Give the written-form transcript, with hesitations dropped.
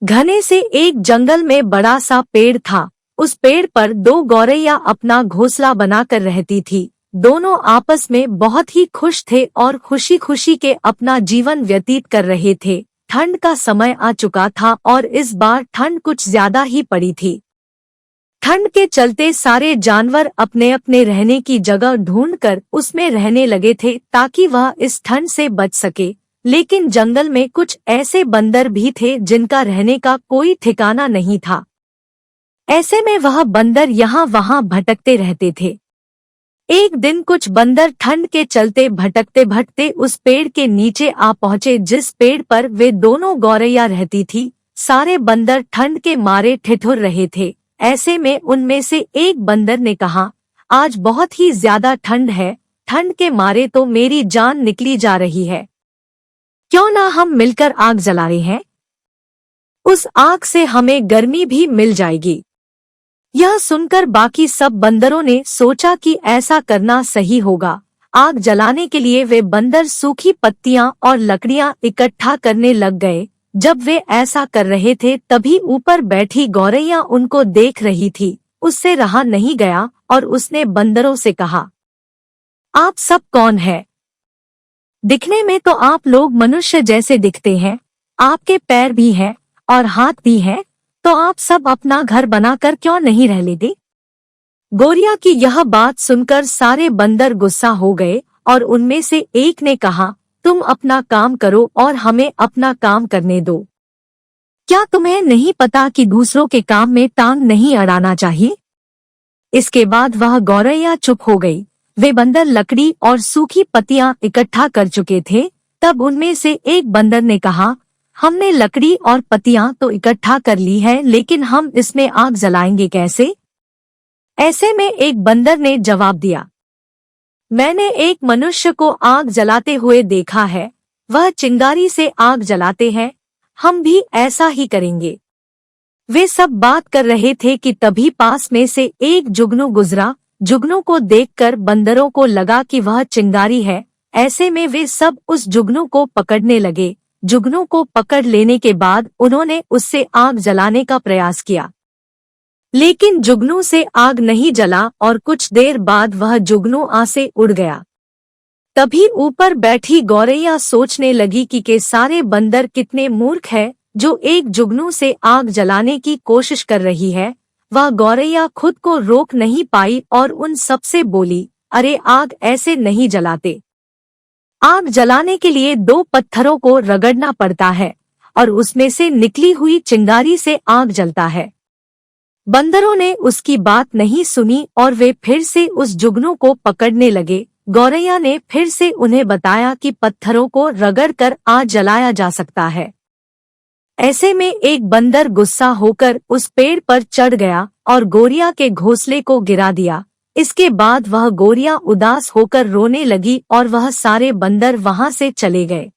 घने से एक जंगल में बड़ा सा पेड़ था। उस पेड़ पर दो गौरैया अपना घोंसला बनाकर रहती थी। दोनों आपस में बहुत ही खुश थे और खुशी खुशी के अपना जीवन व्यतीत कर रहे थे। ठंड का समय आ चुका था और इस बार ठंड कुछ ज्यादा ही पड़ी थी। ठंड के चलते सारे जानवर अपने अपने रहने की जगह ढूंढकर उसमें रहने लगे थे ताकि वह इस ठंड से बच सके। लेकिन जंगल में कुछ ऐसे बंदर भी थे जिनका रहने का कोई ठिकाना नहीं था। ऐसे में वह बंदर यहाँ वहाँ भटकते रहते थे। एक दिन कुछ बंदर ठंड के चलते भटकते भटकते उस पेड़ के नीचे आ पहुँचे जिस पेड़ पर वे दोनों गौरैया रहती थी। सारे बंदर ठंड के मारे ठिठुर रहे थे। ऐसे में उनमें से एक बंदर ने कहा, आज बहुत ही ज्यादा ठंड है, ठंड के मारे तो मेरी जान निकली जा रही है। क्यों ना हम मिलकर आग जला रहे हैं? उस आग से हमें गर्मी भी मिल जाएगी। यह सुनकर बाकी सब बंदरों ने सोचा कि ऐसा करना सही होगा। आग जलाने के लिए वे बंदर सूखी पत्तियां और लकड़ियां इकट्ठा करने लग गए। जब वे ऐसा कर रहे थे तभी ऊपर बैठी गौरैया उनको देख रही थी। उससे रहा नहीं गया और उसने बंदरों से कहा, आप सब कौन है? दिखने में तो आप लोग मनुष्य जैसे दिखते हैं, आपके पैर भी हैं और हाथ भी हैं, तो आप सब अपना घर बनाकर क्यों नहीं रह लेते? गौरैया की यह बात सुनकर सारे बंदर गुस्सा हो गए और उनमें से एक ने कहा, तुम अपना काम करो और हमें अपना काम करने दो। क्या तुम्हें नहीं पता कि दूसरों के काम में टांग नहीं अड़ाना चाहिए? इसके बाद वह गौरैया चुप हो गई। वे बंदर लकड़ी और सूखी पत्तियां इकट्ठा कर चुके थे। तब उनमें से एक बंदर ने कहा, हमने लकड़ी और पत्तियां तो इकट्ठा कर ली है, लेकिन हम इसमें आग जलाएंगे कैसे? ऐसे में एक बंदर ने जवाब दिया, मैंने एक मनुष्य को आग जलाते हुए देखा है, वह चिंगारी से आग जलाते हैं, हम भी ऐसा ही करेंगे। वे सब बात कर रहे थे कि तभी पास में से एक जुगनू गुजरा। जुगनू को देखकर बंदरों को लगा कि वह चिंगारी है। ऐसे में वे सब उस जुगनू को पकड़ने लगे। जुगनू को पकड़ लेने के बाद उन्होंने उससे आग जलाने का प्रयास किया, लेकिन जुगनू से आग नहीं जला और कुछ देर बाद वह जुगनू आग से उड़ गया। तभी ऊपर बैठी गौरैया सोचने लगी कि सारे बंदर कितने मूर्ख है जो एक जुगनू से आग जलाने की कोशिश कर रही है। वह गौरैया खुद को रोक नहीं पाई और उन सबसे बोली, अरे आग ऐसे नहीं जलाते। आग जलाने के लिए दो पत्थरों को रगड़ना पड़ता है और उसमें से निकली हुई चिंगारी से आग जलता है। बंदरों ने उसकी बात नहीं सुनी और वे फिर से उस जुगनू को पकड़ने लगे। गौरैया ने फिर से उन्हें बताया कि पत्थरों को रगड़कर आग जलाया जा सकता है। ऐसे में एक बंदर गुस्सा होकर उस पेड़ पर चढ़ गया और गौरैया के घोंसले को गिरा दिया। इसके बाद वह गौरैया उदास होकर रोने लगी और वह सारे बंदर वहां से चले गए।